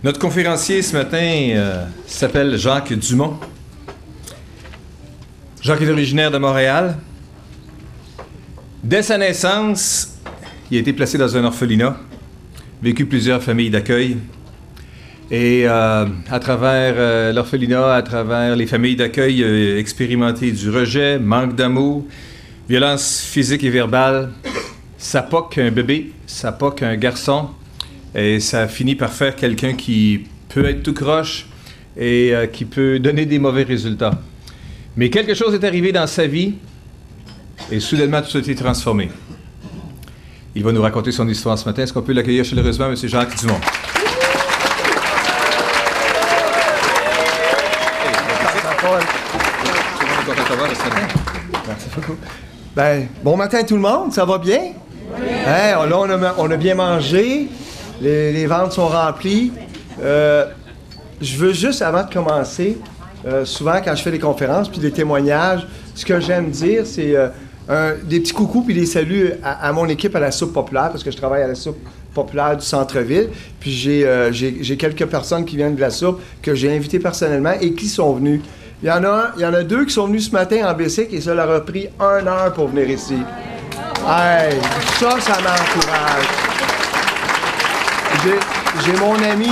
Notre conférencier ce matin s'appelle Jacques Dumont. Jacques est originaire de Montréal. Dès sa naissance, il a été placé dans un orphelinat, vécu plusieurs familles d'accueil. Et à travers l'orphelinat, à travers les familles d'accueil, il a expérimenté du rejet, manque d'amour, violence physique et verbale. Ça pas qu'un bébé, ça pas qu'un garçon. Et ça finit par faire quelqu'un qui peut être tout croche et qui peut donner des mauvais résultats. Mais quelque chose est arrivé dans sa vie et soudainement tout a été transformé. Il va nous raconter son histoire ce matin. Est-ce qu'on peut l'accueillir chaleureusement, M. Jacques Dumont? Merci beaucoup. Ben, bon matin tout le monde, ça va bien? Oui. Hey, là, on a bien mangé, les ventres sont remplies. Je veux juste, avant de commencer, souvent quand je fais des conférences puis des témoignages, ce que j'aime dire, c'est des petits coucous puis des saluts à mon équipe à la soupe populaire, parce que je travaille à la soupe populaire du centre-ville. Puis j'ai quelques personnes qui viennent de la soupe que j'ai invitées personnellement et qui sont venues. Il y en a deux qui sont venus ce matin en bicycle et ça leur a pris 1 heure pour venir ici. Hey, ça m'encourage. J'ai mon ami,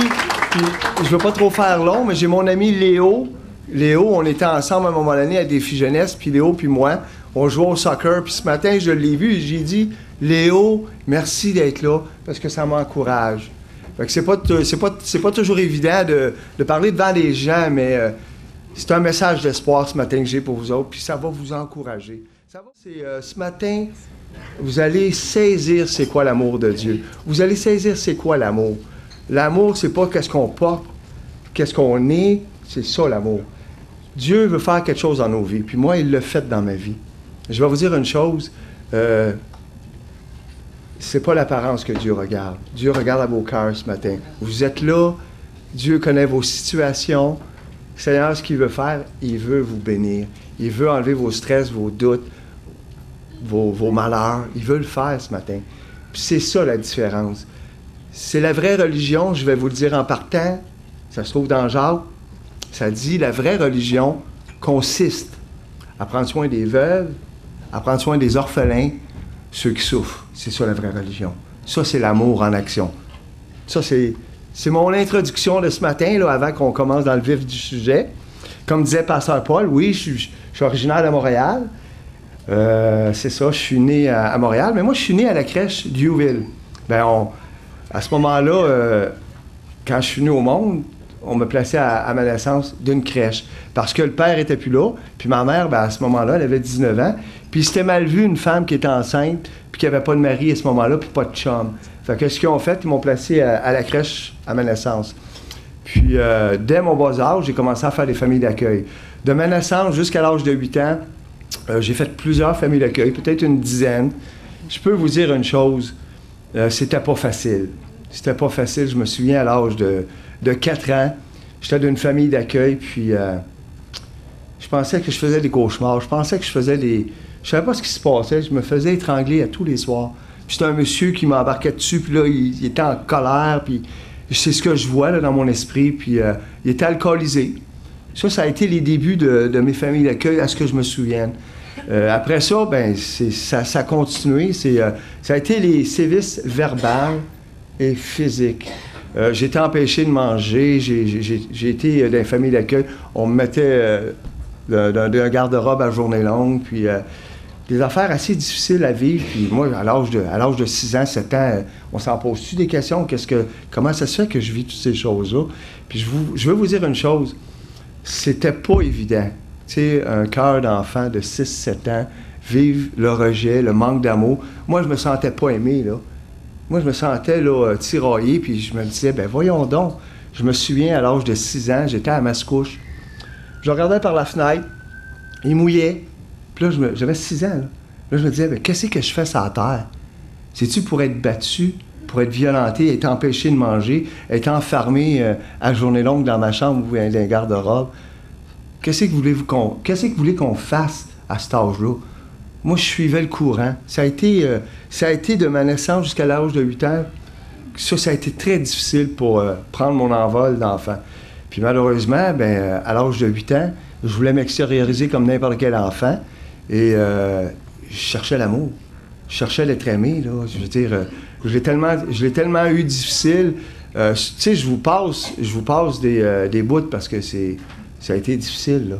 puis je veux pas trop faire long, mais j'ai mon ami Léo. Léo, on était ensemble à un moment donné à Défi Jeunesse, puis Léo puis moi, on jouait au soccer, puis ce matin, je l'ai vu et j'ai dit, Léo, merci d'être là, parce que ça m'encourage. Fait que c'est pas toujours évident de parler devant les gens, mais c'est un message d'espoir ce matin que j'ai pour vous autres, puis ça va vous encourager. Ce matin, vous allez saisir c'est quoi l'amour de Dieu. Vous allez saisir c'est quoi l'amour. L'amour, c'est pas qu'est-ce qu'on porte, qu'est-ce qu'on est, c'est ça l'amour. Dieu veut faire quelque chose dans nos vies, puis moi, il l'a fait dans ma vie. Je vais vous dire une chose, c'est pas l'apparence que Dieu regarde. Dieu regarde à vos cœurs ce matin. Vous êtes là, Dieu connaît vos situations. Seigneur, ce qu'il veut faire, il veut vous bénir. Il veut enlever vos stress, vos doutes, vos malheurs. Il veut le faire ce matin. Puis c'est ça la différence. C'est la vraie religion, je vais vous le dire en partant. Ça se trouve dans Jacques. Ça dit, la vraie religion consiste à prendre soin des veuves, à prendre soin des orphelins, ceux qui souffrent. C'est ça la vraie religion. Ça, c'est l'amour en action. Ça, c'est mon introduction de ce matin, là, avant qu'on commence dans le vif du sujet. Comme disait Pasteur Paul, oui, je suis originaire de Montréal. C'est ça, je suis né à Montréal, mais moi, je suis né à la crèche d'Youville. À ce moment-là, quand je suis né au monde, on me plaçait à ma naissance d'une crèche. Parce que le père était plus là, puis ma mère, à ce moment-là, elle avait 19 ans, puis c'était mal vu une femme qui était enceinte, puis qui n'avait pas de mari à ce moment-là, puis pas de chum. Fait que ce qu'ils ont fait, ils m'ont placé à la crèche à ma naissance. Puis, dès mon bas âge, j'ai commencé à faire des familles d'accueil. De ma naissance jusqu'à l'âge de 8 ans, j'ai fait plusieurs familles d'accueil, peut-être une dizaine. Je peux vous dire une chose, c'était pas facile. C'était pas facile, je me souviens à l'âge de 4 ans, j'étais d'une famille d'accueil, puis je pensais que je faisais des cauchemars, je pensais que je savais pas ce qui se passait, je me faisais étrangler à tous les soirs. Puis c'était un monsieur qui m'embarquait dessus, puis là, il était en colère, puis c'est ce que je vois là, dans mon esprit, puis il était alcoolisé. Ça a été les débuts de mes familles d'accueil, à ce que je me souvienne. Après ça, ça a continué. Ça a été les sévices verbaux et physiques. J'ai été empêché de manger, j'ai été dans une famille d'accueil. On me mettait d'un garde-robe à journée longue, puis des affaires assez difficiles à vivre. Puis moi, à l'âge de 6 ans, 7 ans, on s'en pose-tu des questions? Comment ça se fait que je vis toutes ces choses-là? Puis je veux vous dire une chose, c'était pas évident. Tu sais, un cœur d'enfant de 6-7 ans, vivre le rejet, le manque d'amour. Moi, je me sentais pas aimé, là. Moi, je me sentais là, tiraillé, puis je me disais, voyons donc. Je me souviens, à l'âge de 6 ans, j'étais à Mascouche. Je regardais par la fenêtre, il mouillait. Puis là, j'avais 6 ans, là. Là, je me disais, qu'est-ce que je fais sur la terre? C'est-tu pour être battu, pour être violenté, être empêché de manger, être enfermé à journée longue dans ma chambre ou dans un garde-robe? Qu'est-ce que vous voulez qu'on fasse à cet âge-là? Moi, je suivais le courant. Ça a été de ma naissance jusqu'à l'âge de 8 ans, ça a été très difficile pour prendre mon envol d'enfant. Puis malheureusement, à l'âge de 8 ans, je voulais m'extérioriser comme n'importe quel enfant. Et je cherchais l'amour. Je cherchais l'être aimé, là. Je veux dire, je l'ai tellement eu difficile. Tu sais, je vous passe des bouts parce que ça a été difficile, là.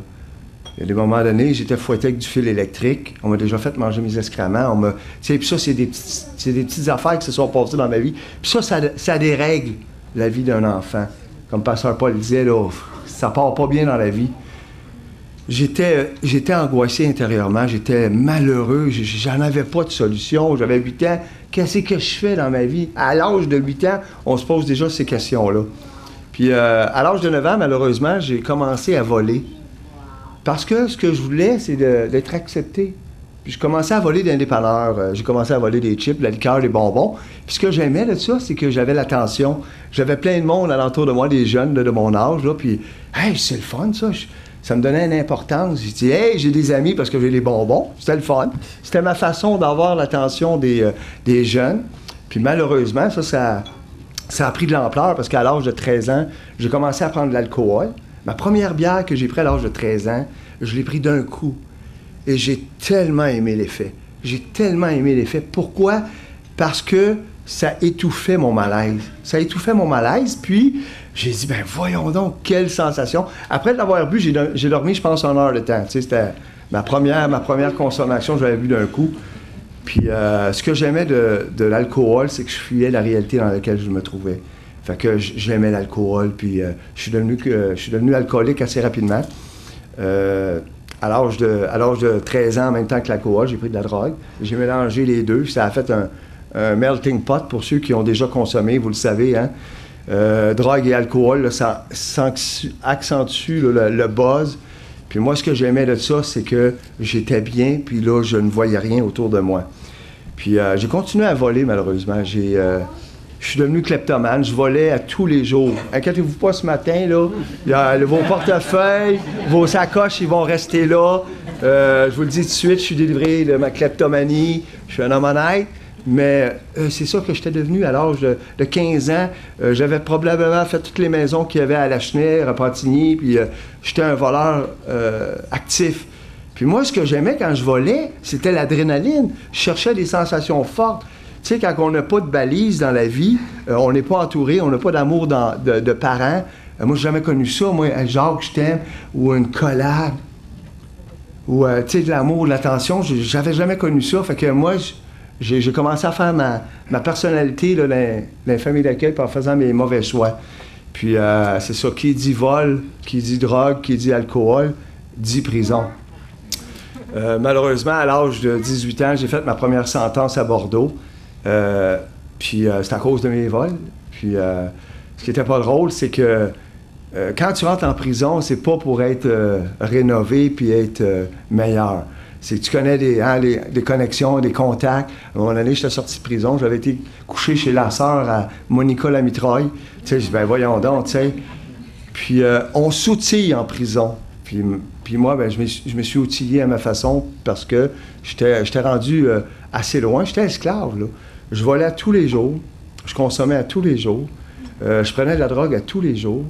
Il y a des moments donnés, j'étais fouetté avec du fil électrique. On m'a déjà fait manger mes excréments. Tu sais, puis ça, c'est des petites affaires qui se sont passées dans ma vie. Puis ça dérègle la vie d'un enfant. Comme Pasteur Paul disait, là, ça part pas bien dans la vie. J'étais angoissé intérieurement, j'étais malheureux, j'en avais pas de solution. J'avais 8 ans. Qu'est-ce que je fais dans ma vie? À l'âge de 8 ans, on se pose déjà ces questions-là. Puis à l'âge de 9 ans, malheureusement, j'ai commencé à voler. Parce que ce que je voulais, c'est d'être accepté. Puis je commençais à voler d'un dépanneur. J'ai commencé à voler des chips, de la liqueur, des bonbons. Puis ce que j'aimais de ça, c'est que j'avais l'attention. J'avais plein de monde alentour de moi, des jeunes de mon âge. Là, puis, hey, c'est le fun, ça. Ça me donnait une importance. J'ai dit, hey, j'ai des amis parce que j'ai des bonbons. C'était le fun. C'était ma façon d'avoir l'attention des jeunes. Puis malheureusement, ça a pris de l'ampleur parce qu'à l'âge de 13 ans, j'ai commencé à prendre de l'alcool. Ma première bière que j'ai prise à l'âge de 13 ans, je l'ai pris d'un coup. Et j'ai tellement aimé l'effet. J'ai tellement aimé l'effet. Pourquoi? Parce que ça étouffait mon malaise. Ça étouffait mon malaise, puis j'ai dit, voyons donc, quelle sensation. Après l'avoir bu, j'ai dormi, je pense, 1 heure de temps. Tu sais, c'était ma première consommation, je l'avais bu d'un coup. Puis ce que j'aimais de l'alcool, c'est que je fuyais la réalité dans laquelle je me trouvais. Fait que j'aimais l'alcool, puis je suis devenu alcoolique assez rapidement. À l'âge de 13 ans, en même temps que l'alcool, j'ai pris de la drogue. J'ai mélangé les deux. Ça a fait un melting pot pour ceux qui ont déjà consommé, vous le savez. Hein? Drogue et alcool, là, ça accentue le buzz. Puis moi, ce que j'aimais de ça, c'est que j'étais bien, puis là, je ne voyais rien autour de moi. Puis j'ai continué à voler, malheureusement. Je suis devenu kleptomane, je volais à tous les jours. Inquiétez-vous pas, ce matin, là, il y a vos portefeuilles, vos sacoches, ils vont rester là. Je vous le dis tout de suite, je suis délivré de ma kleptomanie, je suis un homme honnête, mais c'est ça que j'étais devenu à l'âge de 15 ans. J'avais probablement fait toutes les maisons qu'il y avait à Lachenay, à Pantigny, puis j'étais un voleur actif. Puis moi, ce que j'aimais quand je volais, c'était l'adrénaline. Je cherchais des sensations fortes. Tu sais, quand on n'a pas de balise dans la vie, on n'est pas entouré, on n'a pas d'amour de parents. Moi, j'ai jamais connu ça. Moi, Jacques, je t'aime, ou une collab, ou, tu sais, de l'amour, de l'attention. J'avais jamais connu ça. Fait que moi, j'ai commencé à faire ma personnalité là, dans la famille d'accueil en faisant mes mauvais choix. Puis, c'est ça. Qui dit vol, qui dit drogue, qui dit alcool, dit prison. Malheureusement, à l'âge de 18 ans, j'ai fait ma première sentence à Bordeaux. Puis c'est à cause de mes vols. Puis ce qui était pas drôle, c'est que quand tu rentres en prison, c'est pas pour être rénové puis être meilleur. C'est que tu connais des connexions, des contacts. À un moment donné, j'étais sorti de prison, j'avais été couché chez la sœur à Monica Lamitraille. Tu sais, je dis, voyons donc, tu sais. Puis on s'outille en prison. Puis moi, je me suis outillé à ma façon parce que j'étais rendu assez loin. J'étais esclave, là. Je volais à tous les jours. Je consommais à tous les jours. Je prenais de la drogue à tous les jours.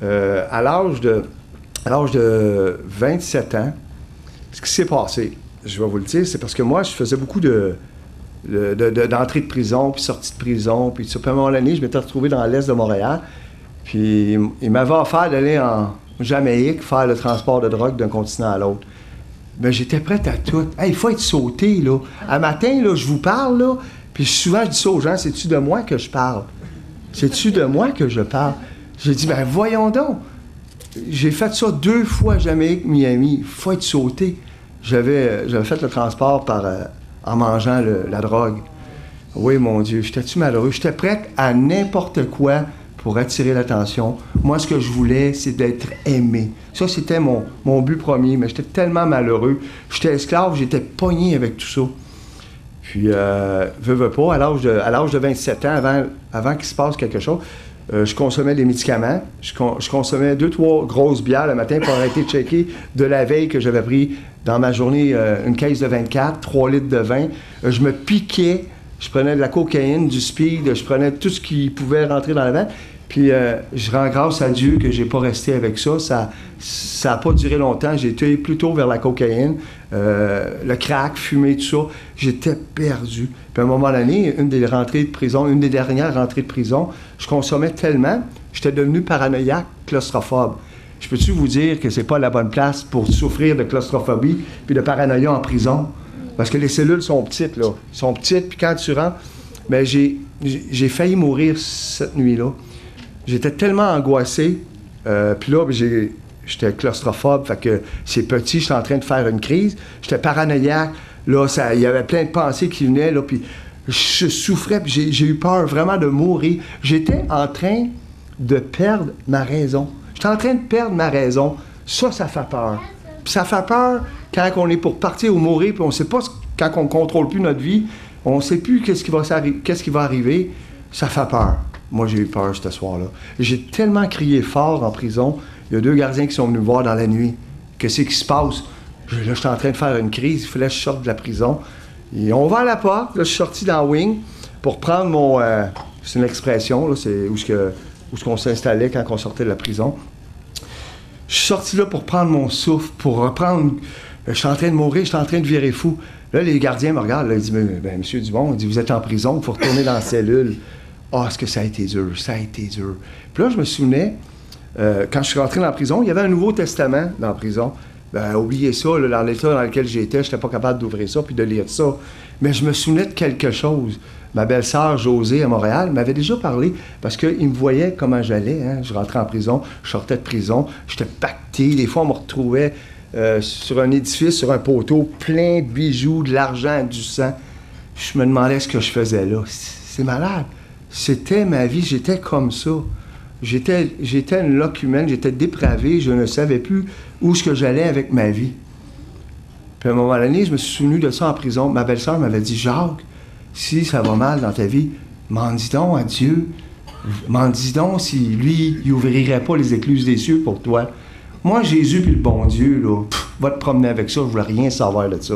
À l'âge de 27 ans, ce qui s'est passé, je vais vous le dire, c'est parce que moi, je faisais beaucoup d'entrées de prison, puis sorties de prison, puis à un moment donné, je m'étais retrouvé dans l'est de Montréal. Puis il m'avait offert d'aller en Jamaïque faire le transport de drogue d'un continent à l'autre. Mais j'étais prête à tout. Hey, il faut être sauté, là. À matin, là, je vous parle, là, puis souvent, je dis ça aux gens, c'est-tu de moi que je parle? C'est-tu de moi que je parle? J'ai dit, voyons donc. J'ai fait ça 2 fois, Jamaïque, Miami. Il faut être sauté. J'avais fait le transport en mangeant la drogue. Oui, mon Dieu, j'étais-tu malheureux? J'étais prête à n'importe quoi pour attirer l'attention. Moi, ce que je voulais, c'est d'être aimé. Ça, c'était mon but premier, mais j'étais tellement malheureux. J'étais esclave, j'étais pogné avec tout ça. Puis, veux pas, à l'âge de 27 ans, avant qu'il se passe quelque chose, je consommais des médicaments. Je consommais 2-3 grosses bières le matin pour arrêter de checker de la veille que j'avais pris dans ma journée une caisse de 24, 3 litres de vin. Je me piquais Je prenais de la cocaïne, du speed, je prenais tout ce qui pouvait rentrer dans la veine. Puis je rends grâce à Dieu que j'ai pas resté avec ça. Ça a pas duré longtemps. J'ai été plutôt vers la cocaïne, le crack, fumer, tout ça. J'étais perdu. Puis à un moment donné, une des dernières rentrées de prison, je consommais tellement, j'étais devenu paranoïaque, claustrophobe. Je peux-tu vous dire que c'est pas la bonne place pour souffrir de claustrophobie puis de paranoïa en prison? Parce que les cellules sont petites, là. Ils sont petites, puis quand tu rentres... Mais j'ai failli mourir cette nuit-là. J'étais tellement angoissé, puis là, j'étais claustrophobe, fait que c'est petit, j'étais en train de faire une crise, j'étais paranoïaque, là, il y avait plein de pensées qui venaient, là, puis je souffrais, puis j'ai eu peur vraiment de mourir. J'étais en train de perdre ma raison. J'étais en train de perdre ma raison. Ça fait peur. Puis ça fait peur quand on est pour partir ou mourir, puis on ne sait pas, quand on ne contrôle plus notre vie, on ne sait plus qu'est-ce qui va arriver, ça fait peur. Moi, j'ai eu peur ce soir-là. J'ai tellement crié fort en prison. Il y a 2 gardiens qui sont venus me voir dans la nuit. Qu'est-ce qui se passe? Là, j'étais en train de faire une crise. Il fallait que je sorte de la prison. Et on va à la porte. Là, je suis sorti dans Wing pour prendre mon... c'est une expression, là, c'est où est-ce qu'on s'installait quand on sortait de la prison. Je suis sorti là pour prendre mon souffle, pour reprendre... Je suis en train de mourir, je suis en train de virer fou. Là, les gardiens me regardent. Là, ils disent, ben, Monsieur Dumont, il dit, vous êtes en prison, il faut retourner dans la cellule. Ah, est-ce que ça a été dur? Ça a été dur. Puis là, je me souvenais, quand je suis rentré dans la prison, il y avait un Nouveau Testament dans la prison. Ben, oubliez ça, là, dans l'état dans lequel j'étais, je n'étais pas capable d'ouvrir ça puis de lire ça. Mais je me souvenais de quelque chose. Ma belle-sœur, Josée, à Montréal, m'avait déjà parlé parce qu'il me voyait comment j'allais. Hein. Je rentrais en prison, je sortais de prison, j'étais pacté. Des fois, on me retrouvait sur un édifice, sur un poteau, plein de bijoux, de l'argent, du sang. Je me demandais ce que je faisais là. C'est malade. C'était ma vie, j'étais comme ça. J'étais une locumène, j'étais dépravé, je ne savais plus où est-ce que j'allais avec ma vie. Puis à un moment donné, je me suis souvenu de ça en prison. Ma belle-sœur m'avait dit, Jacques, si ça va mal dans ta vie, m'en dis donc à Dieu. M'en dis donc si lui, il ouvrirait pas les écluses des cieux pour toi. Moi, Jésus puis le bon Dieu, là, va te promener avec ça, je voulais rien savoir de ça.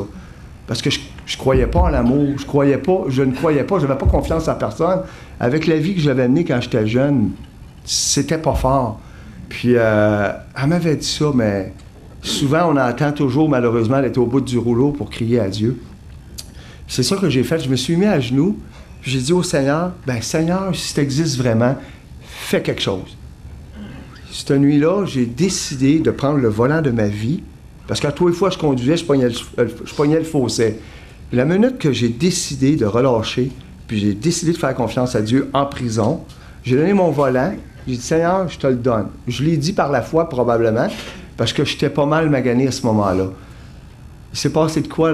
Parce que je croyais pas en l'amour, je ne croyais pas, je n'avais pas confiance en personne. Avec la vie que j'avais menée quand j'étais jeune, c'était pas fort. Puis elle m'avait dit ça, mais souvent on attend toujours malheureusement d'être au bout du rouleau pour crier à Dieu. C'est ça que j'ai fait, je me suis mis à genoux, puis j'ai dit au Seigneur, ben Seigneur, si tu existes vraiment, fais quelque chose. Cette nuit-là, j'ai décidé de prendre le volant de ma vie, parce qu'à toutes les fois que je conduisais, je pognais le fossé. La minute que j'ai décidé de relâcher, puis j'ai décidé de faire confiance à Dieu en prison, j'ai donné mon volant, j'ai dit « Seigneur, je te le donne ». Je l'ai dit par la foi, probablement, parce que j'étais pas mal magané à ce moment-là. Il s'est passé de quoi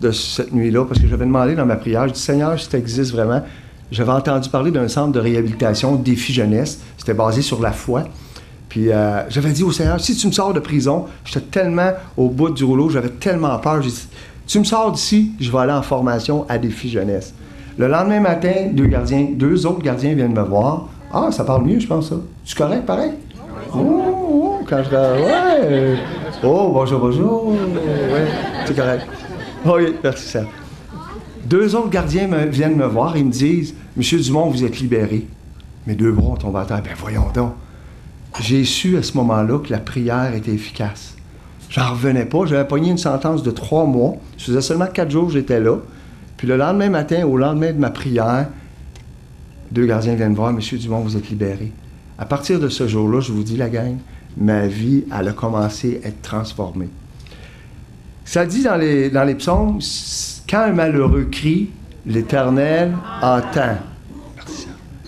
de cette nuit-là? Parce que j'avais demandé dans ma prière, je dis « Seigneur, si tu existes vraiment », j'avais entendu parler d'un centre de réhabilitation Défi Jeunesse, c'était basé sur la foi. Puis j'avais dit au Seigneur, si tu me sors de prison, j'étais tellement au bout du rouleau, j'avais tellement peur, j'ai dit, tu me sors d'ici, je vais aller en formation à Défi Jeunesse. Le lendemain matin, 2 autres gardiens viennent me voir. Ah, ça parle mieux, je pense, ça. Tu correct, pareil? Oh, quand je... Ouais. Oh, bonjour. Ouais, c'est correct. Oui, merci, ça. 2 autres gardiens viennent me voir et me disent, Monsieur Dumont, vous êtes libéré. Mes 2 bras ont tombé à terre. Ben voyons donc. J'ai su à ce moment-là que la prière était efficace. J'en revenais pas. J'avais pogné une sentence de 3 mois. Je faisais seulement 4 jours que j'étais là. Puis le lendemain matin, au lendemain de ma prière, 2 gardiens viennent me voir, Monsieur Dumont, vous êtes libéré. À partir de ce jour-là, je vous dis, la gang, ma vie, elle a commencé à être transformée. Ça dit dans les psaumes, quand un malheureux crie, l'Éternel entend.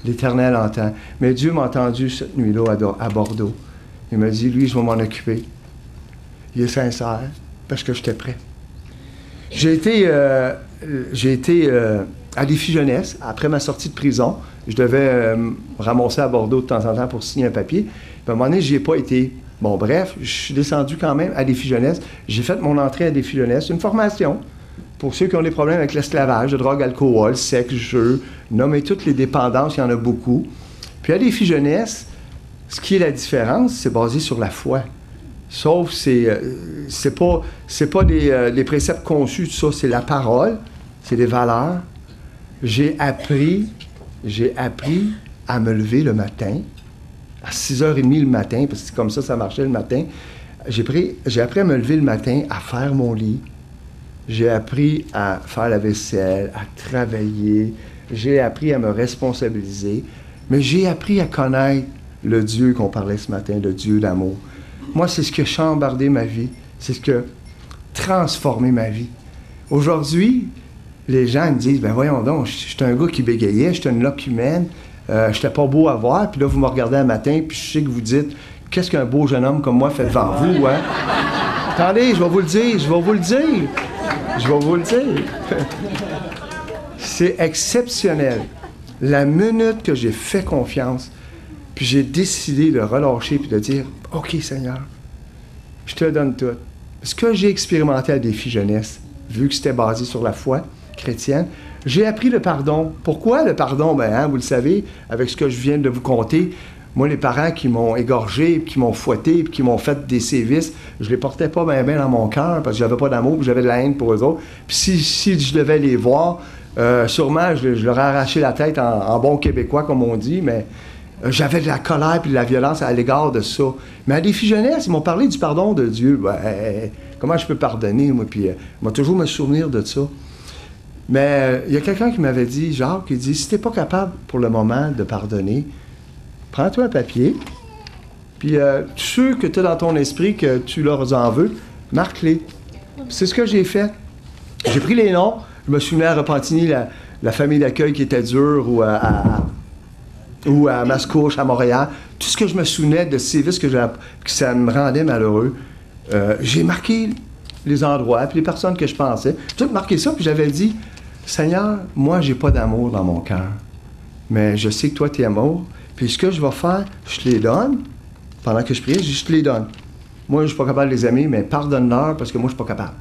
L'Éternel entend. Mais Dieu m'a entendu cette nuit-là à Bordeaux. Il m'a dit, lui, je vais m'en occuper. Il est sincère, parce que j'étais prêt. J'ai été à Défi Jeunesse, après ma sortie de prison. Je devais me ramasser à Bordeaux de temps en temps pour signer un papier. Puis à un moment donné, j'y ai pas été. Bon, bref, je suis descendu quand même à Défi Jeunesse. J'ai fait mon entrée à Défi Jeunesse, une formation pour ceux qui ont des problèmes avec l'esclavage, de drogue, alcool, sexe, jeu, nommer toutes les dépendances, il y en a beaucoup. Puis à Défi Jeunesse, ce qui est la différence, c'est basé sur la foi. Sauf c'est pas des préceptes conçus, tout ça, c'est la parole, c'est des valeurs. j'ai appris à me lever le matin, à 6h30 le matin, parce que c'est comme ça marchait le matin. J'ai appris à me lever le matin, à faire mon lit. J'ai appris à faire la vaisselle, à travailler. J'ai appris à me responsabiliser. Mais j'ai appris à connaître le Dieu qu'on parlait ce matin, le Dieu d'amour. Moi, c'est ce qui a chambardé ma vie. C'est ce qui a transformé ma vie. Aujourd'hui, les gens me disent, ben voyons donc, j'étais un gars qui bégayait, j'étais une loque humaine, j'étais pas beau à voir, puis là, vous me regardez un matin, puis je sais que vous dites, qu'est-ce qu'un beau jeune homme comme moi fait devant vous, hein? Attendez, je vais vous le dire. C'est exceptionnel. La minute que j'ai fait confiance, puis j'ai décidé de relâcher, puis de dire, OK, Seigneur, je te donne tout. Ce que j'ai expérimenté à Défi Jeunesse, vu que c'était basé sur la foi chrétienne, j'ai appris le pardon. Pourquoi le pardon? Ben, hein, vous le savez, avec ce que je viens de vous conter, moi, les parents qui m'ont égorgé, qui m'ont fouetté, qui m'ont fait des sévices, je les portais pas bien dans mon cœur parce que j'avais pas d'amour, puis j'avais de la haine pour eux autres. Puis si je devais les voir, sûrement, je leur ai arraché la tête en bon québécois, comme on dit, mais j'avais de la colère et de la violence à l'égard de ça. Mais à Défi Jeunesse, ils m'ont parlé du pardon de Dieu. Ben, comment je peux pardonner, moi? Puis, moi, toujours me souvenir de ça. Mais il y a quelqu'un qui m'avait dit, Jacques, qui dit, si t'es pas capable pour le moment de pardonner, prends-toi un papier, puis tous ceux que tu as dans ton esprit, que tu leur en veux, marque-les. C'est ce que j'ai fait. J'ai pris les noms, je me souvenais à Repentigny, la famille d'accueil qui était dure, ou à Mascouche, à Montréal. Tout ce que je me souvenais de sévices que ça me rendait malheureux, j'ai marqué les endroits, puis les personnes que je pensais. J'ai tout marqué ça, puis j'avais dit, Seigneur, moi, j'ai pas d'amour dans mon cœur, mais je sais que toi, tu es amour. Puis ce que je vais faire, je te les donne. Pendant que je prie, je te les donne. Moi, je ne suis pas capable de les aimer, mais pardonne-leur parce que moi, je ne suis pas capable.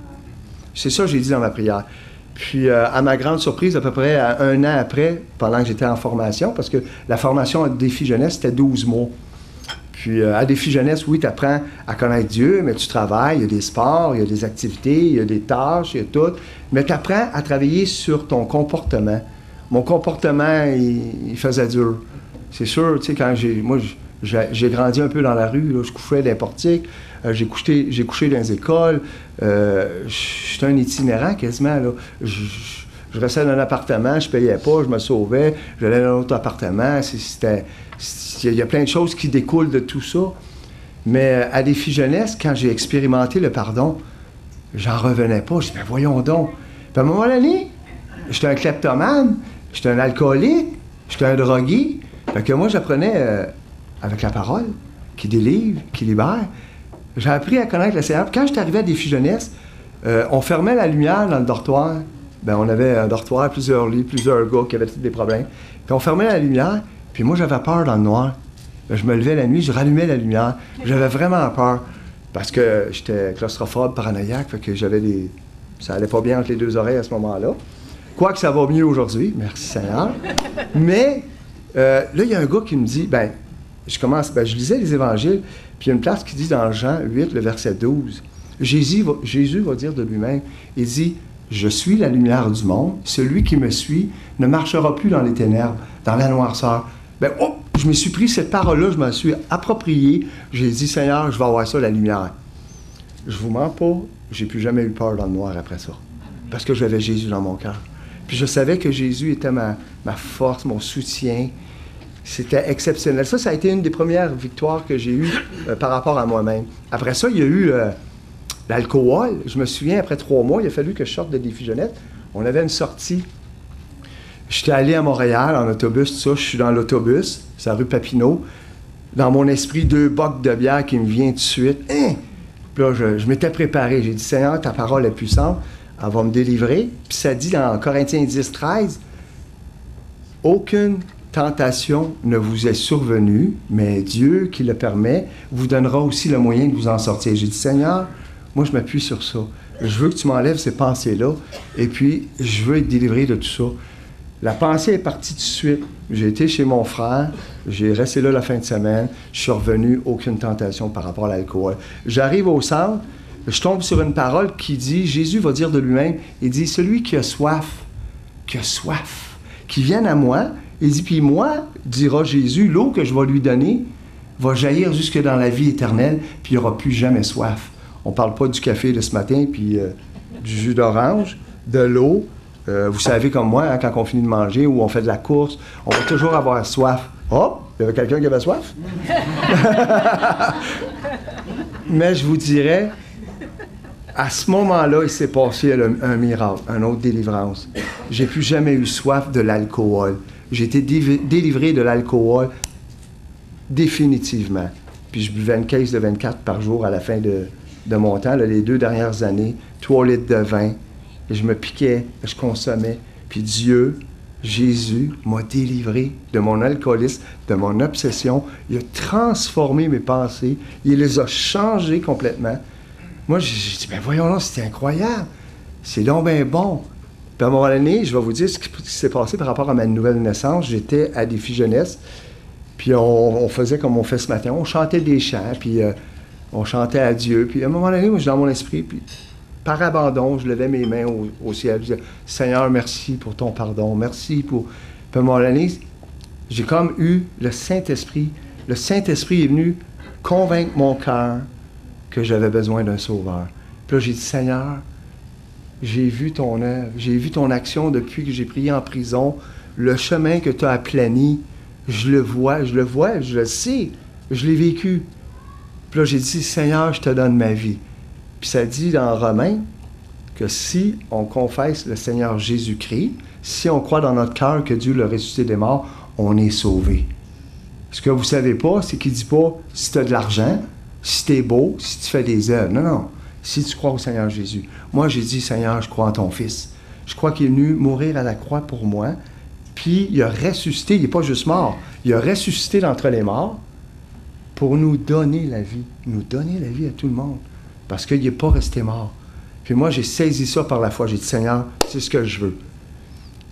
C'est ça que j'ai dit dans ma prière. Puis, à ma grande surprise, à peu près un an après, pendant que j'étais en formation, parce que la formation à Défi Jeunesse, c'était 12 mois. Puis, à Défi Jeunesse, oui, tu apprends à connaître Dieu, mais tu travailles, il y a des sports, il y a des activités, il y a des tâches, il y a tout. Mais tu apprends à travailler sur ton comportement. Mon comportement, il faisait dur. C'est sûr, tu sais, quand j'ai grandi un peu dans la rue, là, je couchais dans les portiques, j'ai couché dans les écoles, j'étais un itinérant quasiment, là. Je restais dans un appartement, je payais pas, je me sauvais, j'allais dans un autre appartement, il y a plein de choses qui découlent de tout ça. Mais à Défi Jeunesse, quand j'ai expérimenté le pardon, j'en revenais pas, je disais, ben voyons donc. Puis à un moment donné, j'étais un kleptomane, j'étais un alcoolique, j'étais un drogué. Fait que moi, j'apprenais avec la parole, qui délivre, qui libère. J'ai appris à connaître le Seigneur. Quand j'étais arrivé à Défi Jeunesse, on fermait la lumière dans le dortoir. Ben, on avait un dortoir, plusieurs lits, plusieurs gars qui avaient tous des problèmes. Puis on fermait la lumière, puis moi, j'avais peur dans le noir. Ben, je me levais la nuit, je rallumais la lumière. J'avais vraiment peur, parce que j'étais claustrophobe, paranoïaque, fait que ça allait pas bien entre les deux oreilles à ce moment-là. Quoique ça va mieux aujourd'hui, merci Seigneur. Mais... là, il y a un gars qui me dit, je lisais les évangiles, puis il y a une place qui dit dans Jean 8, le verset 12, Jésus va dire de lui-même, il dit, je suis la lumière du monde, celui qui me suit ne marchera plus dans les ténèbres, dans la noirceur. Je me suis pris cette parole-là, je m'en suis approprié, j'ai dit, Seigneur, je vais avoir ça, la lumière. Je vous mens pas, j'ai plus jamais eu peur dans le noir après ça, parce que j'avais Jésus dans mon cœur. Puis je savais que Jésus était ma force, mon soutien. C'était exceptionnel. Ça a été une des premières victoires que j'ai eues par rapport à moi-même. Après ça, il y a eu l'alcool. Je me souviens, après 3 mois, il a fallu que je sorte de Défi Jeunesse. On avait une sortie. J'étais allé à Montréal en autobus, tout ça. Je suis dans l'autobus, c'est la rue Papineau. Dans mon esprit, 2 bocs de bière qui me viennent tout de suite. Hein? Puis là, je m'étais préparé. J'ai dit, Seigneur, ta parole est puissante. Elle va me délivrer. Puis ça dit dans Corinthiens 10, 13, « Aucune tentation ne vous est survenue, mais Dieu qui le permet vous donnera aussi le moyen de vous en sortir. » J'ai dit, « Seigneur, moi je m'appuie sur ça. Je veux que tu m'enlèves ces pensées-là, et puis je veux être délivré de tout ça. » La pensée est partie tout de suite. J'ai été chez mon frère, j'ai resté là la fin de semaine, je suis revenu, aucune tentation par rapport à l'alcool. J'arrive au centre, je tombe sur une parole qui dit, Jésus va dire de lui-même, il dit, celui qui a soif, qui vienne à moi. Il dit, puis moi, dira Jésus, l'eau que je vais lui donner va jaillir jusque dans la vie éternelle, puis il n'y aura plus jamais soif. On ne parle pas du café de ce matin, puis du jus d'orange, de l'eau. Vous savez comme moi, hein, quand on finit de manger ou on fait de la course, on va toujours avoir soif. Oh, il y avait quelqu'un qui avait soif? Mais je vous dirais, à ce moment-là, il s'est passé un miracle, une autre délivrance. J'ai plus jamais eu soif de l'alcool. J'ai été délivré de l'alcool définitivement. Puis je buvais une caisse de 24 par jour à la fin de mon temps, là, les 2 dernières années, 3 litres de vin. Et je me piquais, je consommais. Puis Dieu, Jésus, m'a délivré de mon alcoolisme, de mon obsession. Il a transformé mes pensées. Il les a changées complètement. Moi, j'ai dit, ben voyons là, c'était incroyable. C'est donc bien bon. Puis à un moment donné, je vais vous dire ce qui s'est passé par rapport à ma nouvelle naissance. J'étais à Défi Jeunesse. Puis on faisait comme on fait ce matin. On chantait des chants, puis on chantait à Dieu. Puis à un moment donné, moi, je suis dans mon esprit, puis par abandon, je levais mes mains au ciel. Je disais, Seigneur, merci pour ton pardon. Merci pour... Puis à un moment donné, j'ai comme eu le Saint-Esprit. Le Saint-Esprit est venu convaincre mon cœur que j'avais besoin d'un sauveur. Puis là, j'ai dit, Seigneur, j'ai vu ton œuvre, j'ai vu ton action depuis que j'ai prié en prison. Le chemin que tu as aplani, je le vois, je le sais, je l'ai vécu. Puis là, j'ai dit, Seigneur, je te donne ma vie. Puis ça dit dans Romains que si on confesse le Seigneur Jésus-Christ, si on croit dans notre cœur que Dieu l'a ressuscité des morts, on est sauvé. Ce que vous ne savez pas, c'est qu'il ne dit pas si tu as de l'argent, si tu es beau, si tu fais des œuvres. Non, non. Si tu crois au Seigneur Jésus. Moi, j'ai dit, Seigneur, je crois en ton Fils. Je crois qu'il est venu mourir à la croix pour moi. Puis il a ressuscité, il n'est pas juste mort, il a ressuscité d'entre les morts pour nous donner la vie. Nous donner la vie à tout le monde. Parce qu'il n'est pas resté mort. Puis moi, j'ai saisi ça par la foi. J'ai dit, Seigneur, c'est ce que je veux.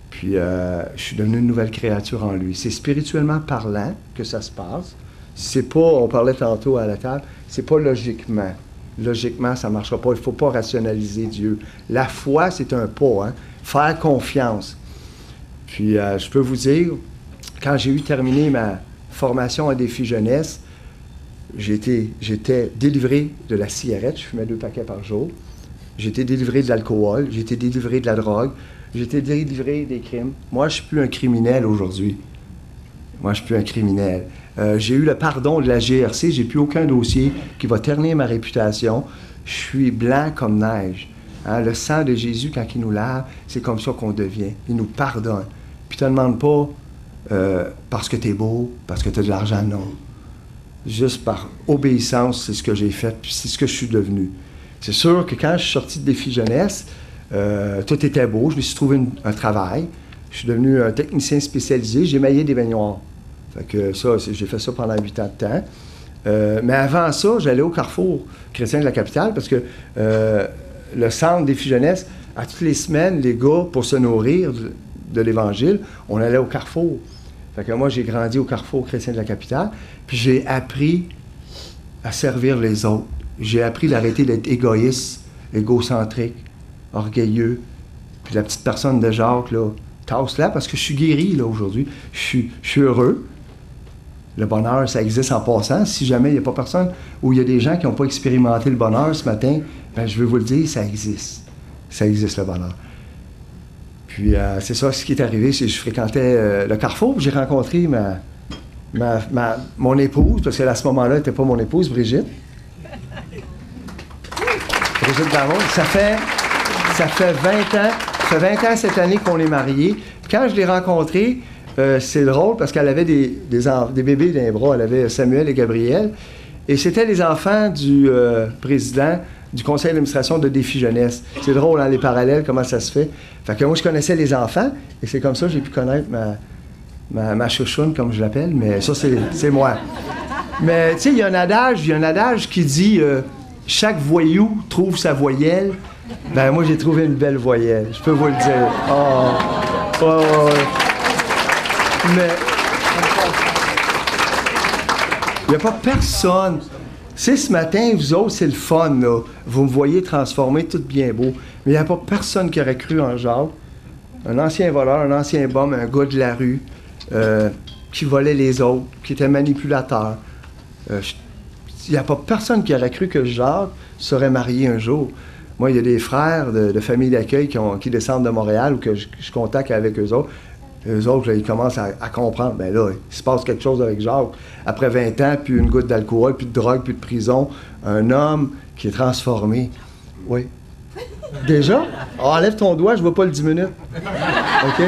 Puis je suis devenu une nouvelle créature en lui. C'est spirituellement parlant que ça se passe. C'est pas, on parlait tantôt à la table, c'est pas logiquement. Logiquement, ça ne marchera pas. Il ne faut pas rationaliser Dieu. La foi, c'est un pas, hein? Faire confiance. Puis je peux vous dire, quand j'ai eu terminé ma formation à Défi Jeunesse, j'étais délivré de la cigarette, je fumais 2 paquets par jour. J'étais délivré de l'alcool, j'étais délivré de la drogue, j'étais délivré des crimes. Moi, je ne suis plus un criminel aujourd'hui. Moi, je ne suis plus un criminel. J'ai eu le pardon de la GRC, j'ai plus aucun dossier qui va ternir ma réputation. Je suis blanc comme neige. Hein? Le sang de Jésus, quand il nous lave, c'est comme ça qu'on devient. Il nous pardonne. Puis tu ne te demandes pas parce que tu es beau, parce que tu as de l'argent, non. Juste par obéissance, c'est ce que j'ai fait, puis c'est ce que je suis devenu. C'est sûr que quand je suis sorti de Défi Jeunesse, tout était beau, je me suis trouvé un travail. Je suis devenu un technicien spécialisé, j'émaillais des baignoires. Fait que ça, j'ai fait ça pendant 8 ans de temps. Mais avant ça, j'allais au Carrefour chrétien de la capitale parce que le centre Défi Jeunesse, à toutes les semaines, les gars, pour se nourrir de l'Évangile, on allait au Carrefour. Fait que moi, j'ai grandi au Carrefour chrétien de la capitale, puis j'ai appris à servir les autres. J'ai appris d'arrêter d'être égoïste, égocentrique, orgueilleux. Puis la petite personne de Jacques, là, tasse-la parce que je suis guéri, là, aujourd'hui. Je suis heureux. Le bonheur, ça existe en passant. Si jamais il n'y a pas personne ou il y a des gens qui n'ont pas expérimenté le bonheur ce matin, ben je veux vous le dire, ça existe. Ça existe, le bonheur. Puis c'est ça, ce qui est arrivé, c'est que je fréquentais le Carrefour, j'ai rencontré mon épouse, parce qu'à ce moment-là, elle n'était pas mon épouse, Brigitte. Brigitte Baron. Ça fait 20 ans. Ça fait 20 ans cette année qu'on est mariés. Puis quand je l'ai rencontrée, c'est drôle parce qu'elle avait des bébés dans les bras. Elle avait Samuel et Gabriel. Et c'était les enfants du président du conseil d'administration de Défi Jeunesse. C'est drôle, hein, les parallèles, comment ça se fait. Fait que moi, je connaissais les enfants et c'est comme ça que j'ai pu connaître ma chouchoune, comme je l'appelle. Mais ça, c'est moi. Mais tu sais, il y a un adage qui dit chaque voyou trouve sa voyelle. Ben moi, j'ai trouvé une belle voyelle. Je peux vous le dire. Mais il n'y a pas personne. C'est ce matin, vous autres, c'est le fun, là. Vous me voyez transformé, tout bien beau. Mais il n'y a pas personne qui aurait cru en Jacques un ancien voleur, un ancien bum, un gars de la rue, qui volait les autres, qui était manipulateur. Il n'y a pas personne qui aurait cru que Jacques serait marié un jour. Moi, il y a des frères de famille d'accueil qui descendent de Montréal ou que je contacte avec eux autres. Eux autres, là, ils commencent à comprendre. Bien là, il se passe quelque chose avec Jacques. Après 20 ans, puis une goutte d'alcool, puis de drogue, puis de prison, un homme qui est transformé. Oui. Déjà? Oh, enlève ton doigt, je vois pas le 10 minutes. OK?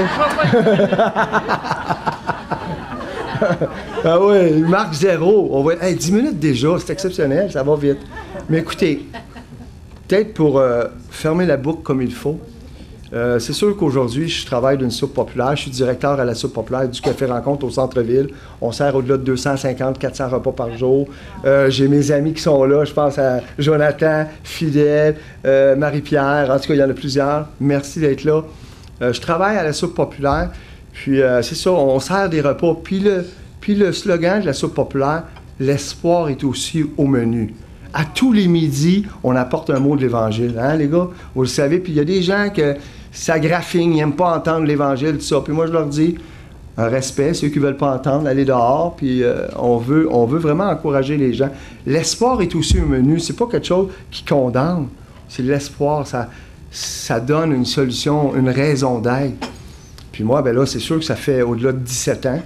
Ah oui, il marque 0. On va... 10 minutes déjà, c'est exceptionnel, ça va vite. Mais écoutez, peut-être pour fermer la boucle comme il faut, c'est sûr qu'aujourd'hui, je travaille d'une soupe populaire. Je suis directeur à la soupe populaire du Café Rencontre au centre-ville. On sert au-delà de 250, 400 repas par jour. J'ai mes amis qui sont là. Je pense à Jonathan, Fidèle, Marie-Pierre. En tout cas, il y en a plusieurs. Merci d'être là. Je travaille à la soupe populaire. Puis, c'est ça, on sert des repas. Puis le slogan de la soupe populaire, l'espoir est aussi au menu. À tous les midis, on apporte un mot de l'Évangile. Hein, les gars? Vous le savez. Puis il y a des gens que ça graffine, ils n'aiment pas entendre l'Évangile, tout ça. Puis moi, je leur dis, un respect, ceux qui ne veulent pas entendre, allez dehors. Puis on veut vraiment encourager les gens. L'espoir est aussi au menu. C'est pas quelque chose qui condamne. C'est l'espoir. Ça donne une solution, une raison d'être. Puis moi, ben là, c'est sûr que ça fait au-delà de 17 ans.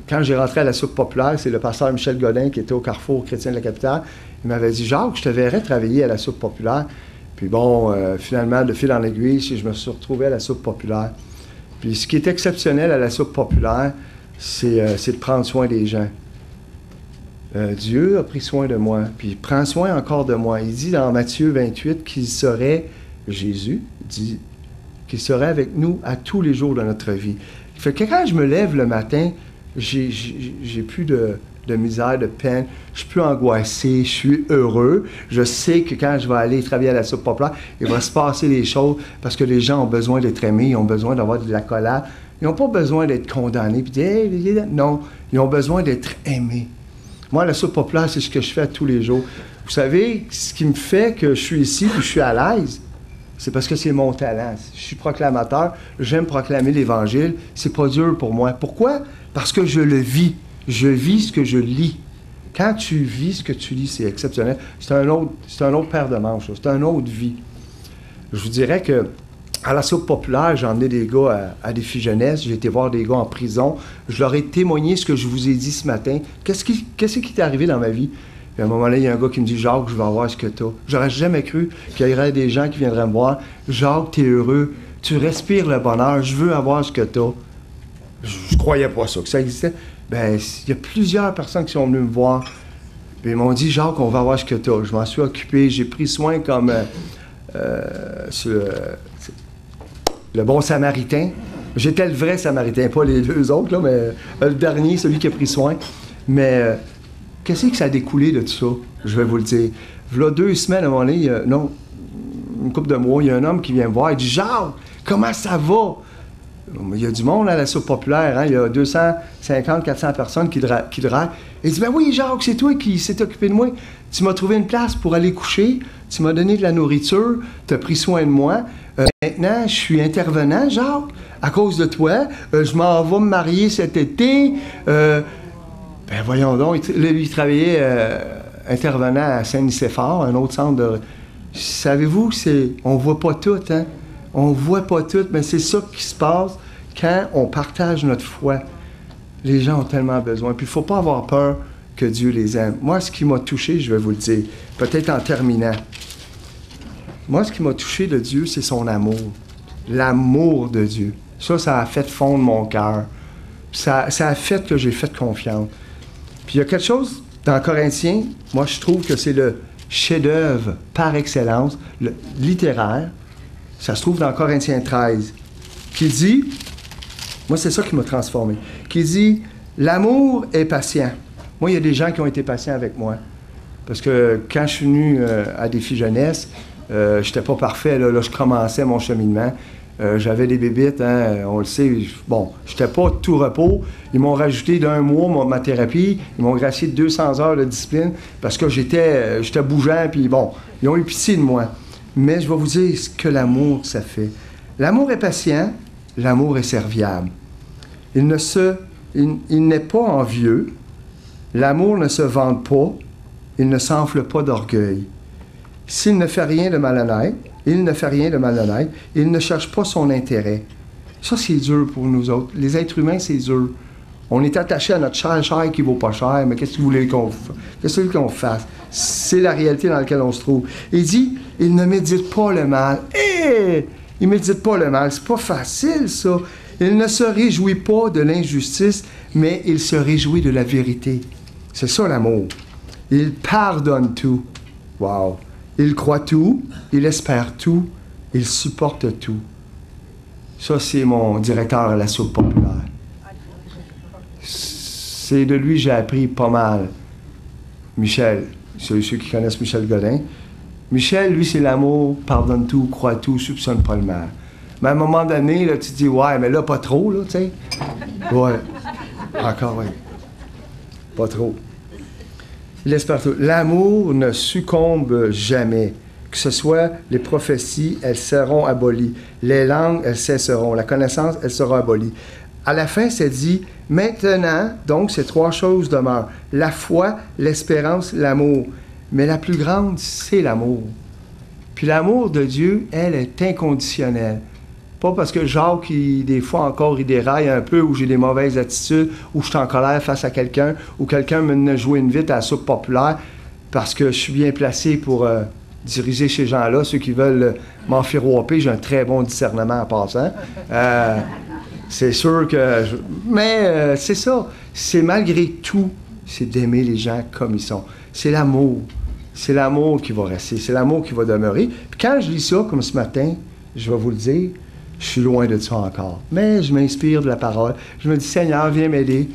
Quand j'ai rentré à la soupe populaire, c'est le pasteur Michel Godin qui était au Carrefour chrétien de la capitale. Il m'avait dit « Jacques, je te verrais travailler à la soupe populaire. » Puis bon, finalement, de fil en aiguille, je me suis retrouvé à la soupe populaire. Puis ce qui est exceptionnel à la soupe populaire, c'est de prendre soin des gens. Dieu a pris soin de moi, puis il prend soin encore de moi. Il dit dans Matthieu 28 qu'il serait, Jésus dit, qu'il serait avec nous à tous les jours de notre vie. Fait que quand je me lève le matin, j'ai plus de misère, de peine, je suis plus angoissé, je suis heureux. Je sais que quand je vais aller travailler à la soupe populaire, il va se passer des choses parce que les gens ont besoin d'être aimés, ils ont besoin d'avoir de l'accolade. Ils n'ont pas besoin d'être condamnés. Puis hey, non, ils ont besoin d'être aimés. Moi, la soupe populaire, c'est ce que je fais tous les jours. Vous savez, ce qui me fait que je suis ici et je suis à l'aise, c'est parce que c'est mon talent. Je suis proclamateur, j'aime proclamer l'Évangile. C'est pas dur pour moi. Pourquoi? Parce que je le vis. Je vis ce que je lis. Quand tu vis ce que tu lis, c'est exceptionnel. C'est un autre paire de manches. C'est une autre vie. Je vous dirais que à la soupe populaire, j'ai emmené des gars à Défi Jeunesse. J'ai été voir des gars en prison. Je leur ai témoigné ce que je vous ai dit ce matin. Qu'est-ce qui t'est arrivé dans ma vie? Puis à un moment là, il y a un gars qui me dit « Jacques, je vais voir ce que tu as. » J'aurais jamais cru qu'il y aurait des gens qui viendraient me voir. « Jacques, tu es heureux. Tu respires le bonheur. Je veux avoir ce que tu as. » Je croyais pas ça, que ça existait. Ben, il y a plusieurs personnes qui sont venues me voir. Puis ils m'ont dit « Jacques, on va voir ce que tu as. » Je m'en suis occupé. J'ai pris soin comme le bon Samaritain. J'étais le vrai Samaritain, pas les deux autres, là, mais le dernier, celui qui a pris soin. Mais qu'est-ce que ça a découlé de tout ça? Je vais vous le dire. Voilà 2 semaines, à un moment donné, non, une couple de mois, il y a un homme qui vient me voir. Il dit « Jacques, comment ça va? » Il y a du monde à la soupe populaire. Hein? Il y a 250, 400 personnes qui le raillent. Il dit « Ben oui, Jacques, c'est toi qui s'est occupé de moi. Tu m'as trouvé une place pour aller coucher. Tu m'as donné de la nourriture. Tu as pris soin de moi. Maintenant, je suis intervenant, Jacques, à cause de toi. Je m'en vais me marier cet été. Ben voyons donc. Lui, il travaillait intervenant à Saint-Nicéphore, un autre centre de... Savez-vous, on voit pas tout, hein? On voit pas tout, mais c'est ça qui se passe quand on partage notre foi. Les gens ont tellement besoin. Puis il faut pas avoir peur que Dieu les aime. Moi, ce qui m'a touché, je vais vous le dire, peut-être en terminant. Moi, ce qui m'a touché de Dieu, c'est son amour. L'amour de Dieu. Ça a fait fondre mon cœur. Ça a fait que j'ai fait confiance. Puis il y a quelque chose dans Corinthiens, moi, je trouve que c'est le chef-d'œuvre par excellence, le littéraire. Ça se trouve dans Corinthiens 13, qui dit, moi, c'est ça qui m'a transformé, qui dit, l'amour est patient. Moi, il y a des gens qui ont été patients avec moi. Parce que quand je suis venu à Défi Jeunesse, je n'étais pas parfait. Là, je commençais mon cheminement. J'avais des bébites, hein, on le sait. Bon, je n'étais pas tout repos. Ils m'ont rajouté d'1 mois ma thérapie. Ils m'ont gracié de 200 heures de discipline parce que j'étais bougeant. Puis bon, ils ont eu pitié de moi. Mais je vais vous dire ce que l'amour, ça fait. L'amour est patient, l'amour est serviable. Il n'est pas envieux, l'amour ne se vante pas, il ne s'enfle pas d'orgueil. S'il ne fait rien de malhonnête, il ne fait rien de malhonnête, il ne cherche pas son intérêt. Ça, c'est dur pour nous autres. Les êtres humains, c'est dur. On est attaché à notre chair qui vaut pas cher, mais qu'est-ce que vous voulez qu'on fasse? C'est la réalité dans laquelle on se trouve. Il dit, il ne médite pas le mal. Il ne médite pas le mal. C'est pas facile, ça. Il ne se réjouit pas de l'injustice, mais il se réjouit de la vérité. C'est ça, l'amour. Il pardonne tout. Wow. Il croit tout, il espère tout, il supporte tout. Ça, c'est mon directeur à la soupe populaire. C'est de lui que j'ai appris pas mal. Michel, ceux qui connaissent Michel Godin. Michel, lui, c'est l'amour, pardonne tout, croit tout, soupçonne pas le mal. Mais à un moment donné, là, tu te dis, ouais, mais là, pas trop, là, tu sais. Ouais. Encore, ouais. Pas trop. Il espère tout. L'amour ne succombe jamais. Que ce soit les prophéties, elles seront abolies. Les langues, elles cesseront. La connaissance, elle sera abolie. À la fin, c'est dit, maintenant, donc, ces trois choses demeurent. La foi, l'espérance, l'amour. Mais la plus grande, c'est l'amour. Puis l'amour de Dieu, elle, est inconditionnelle. Pas parce que Jacques, des fois encore, il déraille un peu, ou j'ai des mauvaises attitudes, ou je suis en colère face à quelqu'un, ou quelqu'un me joue une vite à la soupe populaire, parce que je suis bien placé pour diriger ces gens-là, ceux qui veulent m'enfiroiper. J'ai un très bon discernement en passant. C'est sûr que... Mais c'est ça. C'est malgré tout, c'est d'aimer les gens comme ils sont. C'est l'amour. C'est l'amour qui va rester. C'est l'amour qui va demeurer. Puis quand je lis ça, comme ce matin, je vais vous le dire, je suis loin de ça encore. Mais je m'inspire de la parole. Je me dis, Seigneur, viens m'aider.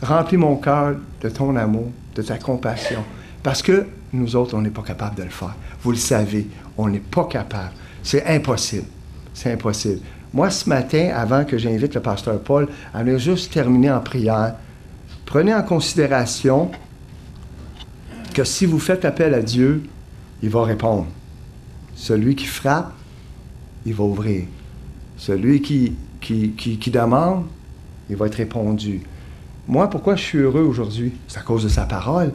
Remplis mon cœur de ton amour, de ta compassion. Parce que nous autres, on n'est pas capable de le faire. Vous le savez, on n'est pas capable. C'est impossible. C'est impossible. Moi, ce matin, avant que j'invite le pasteur Paul à venir juste terminer en prière, prenez en considération que si vous faites appel à Dieu, il va répondre. Celui qui frappe, il va ouvrir. Celui qui demande, il va être répondu. Moi, pourquoi je suis heureux aujourd'hui? C'est à cause de sa parole.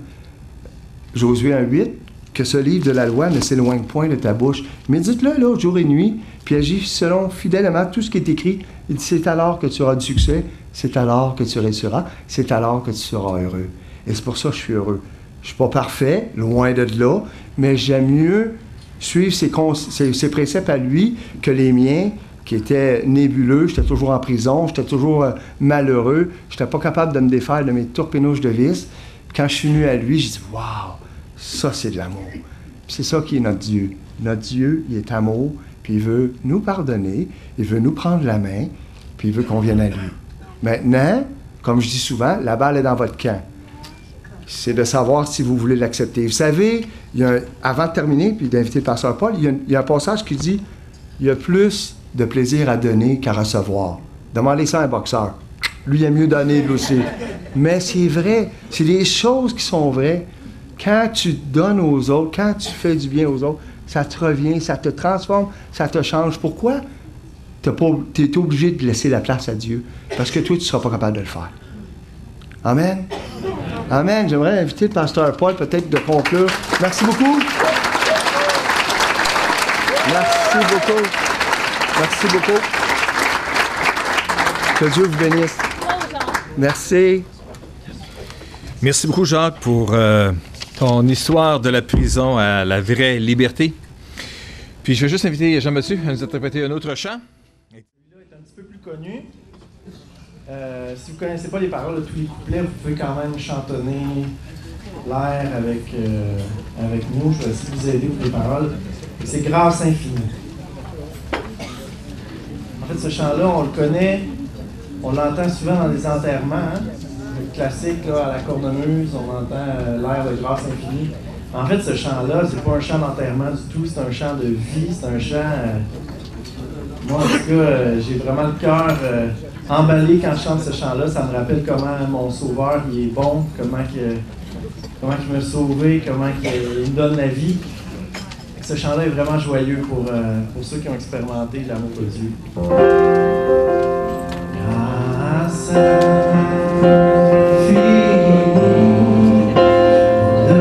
Josué 1:8, que ce livre de la loi ne s'éloigne point de ta bouche. Médite-le là, jour et nuit, puis agis selon fidèlement tout ce qui est écrit. Il dit, c'est alors que tu auras du succès, c'est alors que tu réussiras, c'est alors que tu seras heureux. Et c'est pour ça que je suis heureux. Je ne suis pas parfait, loin de là, mais j'aime mieux suivre ses préceptes à lui que les miens, qui étaient nébuleux. J'étais toujours en prison, j'étais toujours malheureux, je n'étais pas capable de me défaire de mes tourpénouches de vis. Quand je suis venu à lui, j'ai dit « Wow, ça c'est de l'amour ». C'est ça qui est notre Dieu. Notre Dieu, il est amour, puis il veut nous pardonner, il veut nous prendre la main, puis il veut qu'on vienne à lui. Maintenant, comme je dis souvent, la balle est dans votre camp. C'est de savoir si vous voulez l'accepter. Vous savez, avant de terminer, puis d'inviter le pasteur Paul, il y a un passage qui dit « Il y a plus de plaisir à donner qu'à recevoir. » Demandez ça à un boxeur. Lui, il a mieux donné, lui aussi. Mais c'est vrai. C'est des choses qui sont vraies. Quand tu donnes aux autres, quand tu fais du bien aux autres, ça te revient, ça te transforme, ça te change. Pourquoi? Tu es obligé de laisser la place à Dieu. Parce que toi, tu ne seras pas capable de le faire. Amen. Amen. J'aimerais inviter le pasteur Paul peut-être de conclure. Merci beaucoup. Merci beaucoup. Merci beaucoup. Que Dieu vous bénisse. Merci. Merci beaucoup, Jacques, pour ton histoire de la prison à la vraie liberté. Puis je vais juste inviter Jean-Mathieu à nous interpréter un autre chant. Celui-là est un petit peu plus connu. Si vous ne connaissez pas les paroles de tous les couplets, vous pouvez quand même chantonner l'air avec nous. Je vais essayer de vous aider pour les paroles. C'est Grâce infinie. En fait, ce chant-là, on le connaît, on l'entend souvent dans les enterrements. Hein? Le classique, là, à la cornemuse, on entend l'air de Grâce infinie. En fait, ce chant-là, c'est pas un chant d'enterrement du tout, c'est un chant de vie, c'est un chant... moi, en tout cas, j'ai vraiment le cœur emballé quand je chante ce chant-là. Ça me rappelle comment mon Sauveur, il est bon, comment il m'a sauvé, comment il me donne la vie. ce chant-là est vraiment joyeux pour ceux qui ont expérimenté l'amour de Dieu. Grâce infinie de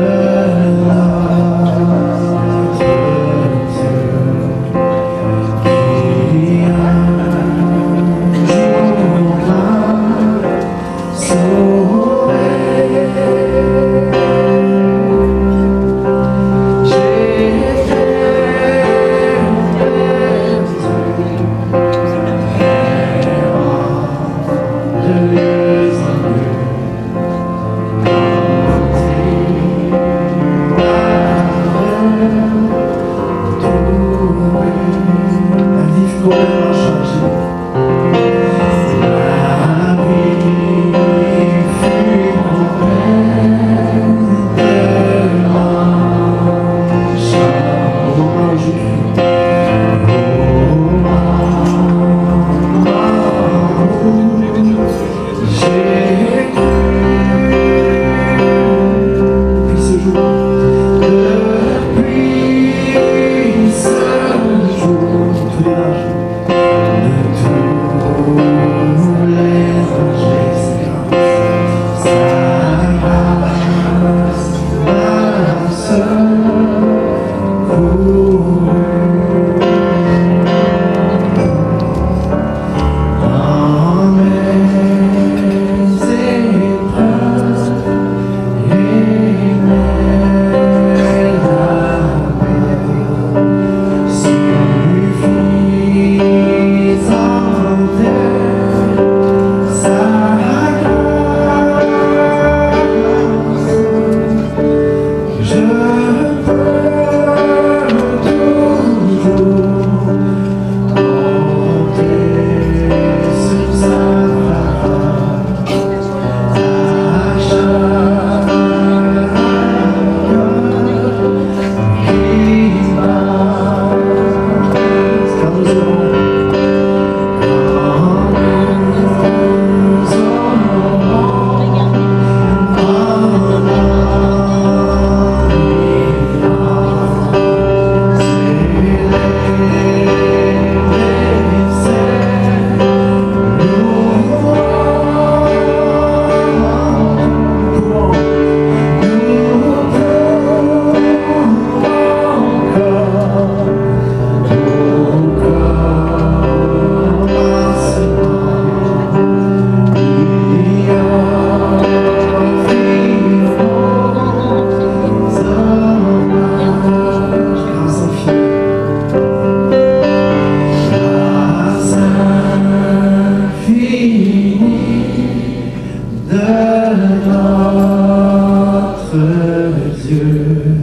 notre Dieu,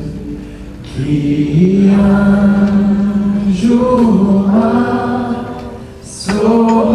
qui un jour m'a sauvé.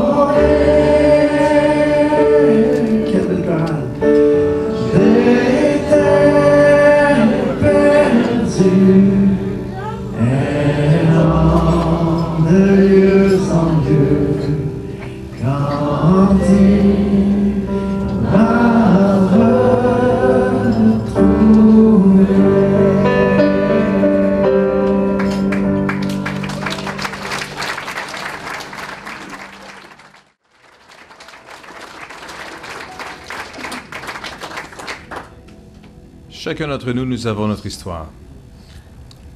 Chacun d'entre nous, nous avons notre histoire.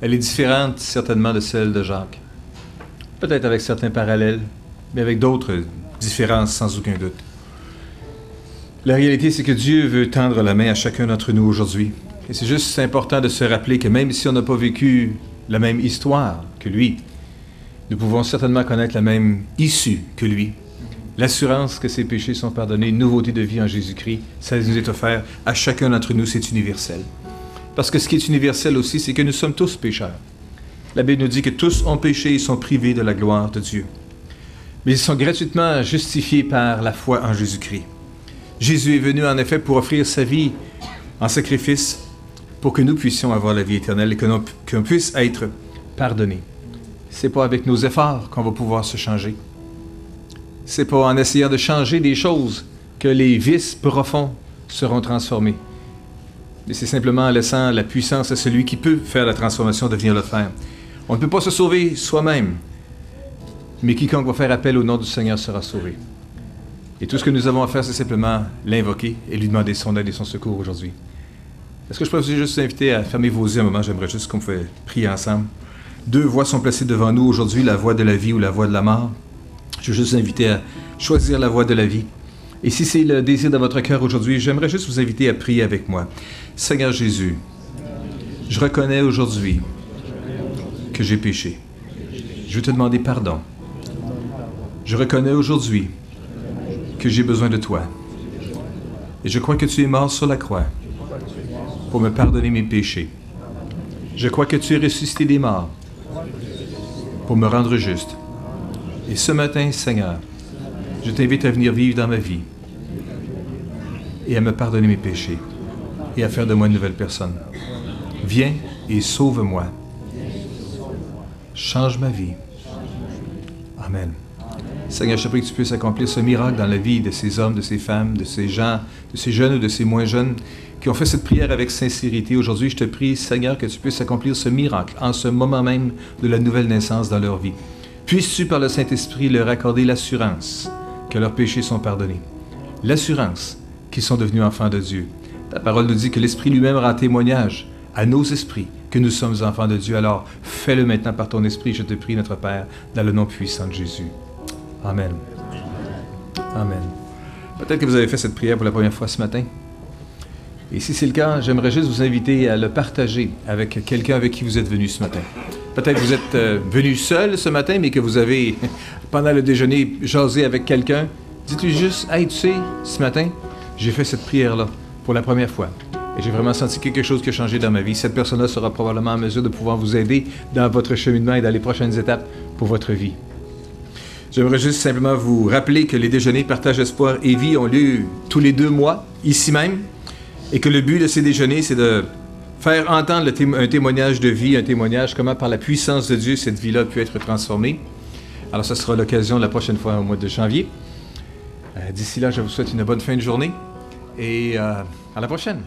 Elle est différente certainement de celle de Jacques. Peut-être avec certains parallèles, mais avec d'autres différences sans aucun doute. La réalité, c'est que Dieu veut tendre la main à chacun d'entre nous aujourd'hui. Et c'est juste important de se rappeler que même si on n'a pas vécu la même histoire que lui, nous pouvons certainement connaître la même issue que lui. L'assurance que ses péchés sont pardonnés, une nouveauté de vie en Jésus-Christ, ça nous est offert à chacun d'entre nous, c'est universel. Parce que ce qui est universel aussi, c'est que nous sommes tous pécheurs. La Bible nous dit que tous ont péché et sont privés de la gloire de Dieu. Mais ils sont gratuitement justifiés par la foi en Jésus-Christ. Jésus est venu en effet pour offrir sa vie en sacrifice pour que nous puissions avoir la vie éternelle et qu'on puisse être pardonnés. C'est pas avec nos efforts qu'on va pouvoir se changer. C'est pas en essayant de changer des choses que les vices profonds seront transformés. Mais c'est simplement en laissant la puissance à celui qui peut faire la transformation de venir le faire. On ne peut pas se sauver soi-même, mais quiconque va faire appel au nom du Seigneur sera sauvé. Et tout ce que nous avons à faire, c'est simplement l'invoquer et lui demander son aide et son secours aujourd'hui. Est-ce que je peux juste vous inviter à fermer vos yeux un moment? J'aimerais juste qu'on fait prier ensemble. 2 voies sont placées devant nous aujourd'hui, la voie de la vie ou la voie de la mort. Je veux juste vous inviter à choisir la voie de la vie. Et si c'est le désir de votre cœur aujourd'hui, j'aimerais juste vous inviter à prier avec moi. Seigneur Jésus, je reconnais aujourd'hui que j'ai péché. Je veux te demander pardon. Je reconnais aujourd'hui que j'ai besoin de toi. Et je crois que tu es mort sur la croix pour me pardonner mes péchés. Je crois que tu es ressuscité des morts pour me rendre juste. Et ce matin, Seigneur, je t'invite à venir vivre dans ma vie et à me pardonner mes péchés et à faire de moi une nouvelle personne. Viens et sauve-moi. Change ma vie. Amen. Seigneur, je te prie que tu puisses accomplir ce miracle dans la vie de ces hommes, de ces femmes, de ces gens, de ces jeunes ou de ces moins jeunes qui ont fait cette prière avec sincérité. Aujourd'hui, je te prie, Seigneur, que tu puisses accomplir ce miracle en ce moment même de la nouvelle naissance dans leur vie. Puisses-tu, par le Saint-Esprit, leur accorder l'assurance que leurs péchés sont pardonnés. L'assurance qu'ils sont devenus enfants de Dieu. Ta parole nous dit que l'Esprit lui-même rend témoignage à nos esprits que nous sommes enfants de Dieu. Alors, fais-le maintenant par ton Esprit, je te prie, notre Père, dans le nom puissant de Jésus. Amen. Amen. Peut-être que vous avez fait cette prière pour la première fois ce matin. Et si c'est le cas, j'aimerais juste vous inviter à le partager avec quelqu'un avec qui vous êtes venu ce matin. Peut-être que vous êtes venu seul ce matin, mais que vous avez, pendant le déjeuner, jasé avec quelqu'un. Dites-lui juste, « Hey, tu sais, ce matin, j'ai fait cette prière-là pour la première fois. Et j'ai vraiment senti quelque chose qui a changé dans ma vie. Cette personne-là sera probablement en mesure de pouvoir vous aider dans votre cheminement et dans les prochaines étapes pour votre vie. » J'aimerais juste simplement vous rappeler que les déjeuners Partage Espoir et Vie ont lieu tous les 2 mois, ici même, et que le but de ces déjeuners, c'est de faire entendre un témoignage de vie, un témoignage comment par la puissance de Dieu, cette vie-là a pu être transformée. Alors, ça sera l'occasion la prochaine fois au mois de janvier. D'ici là, je vous souhaite une bonne fin de journée et à la prochaine.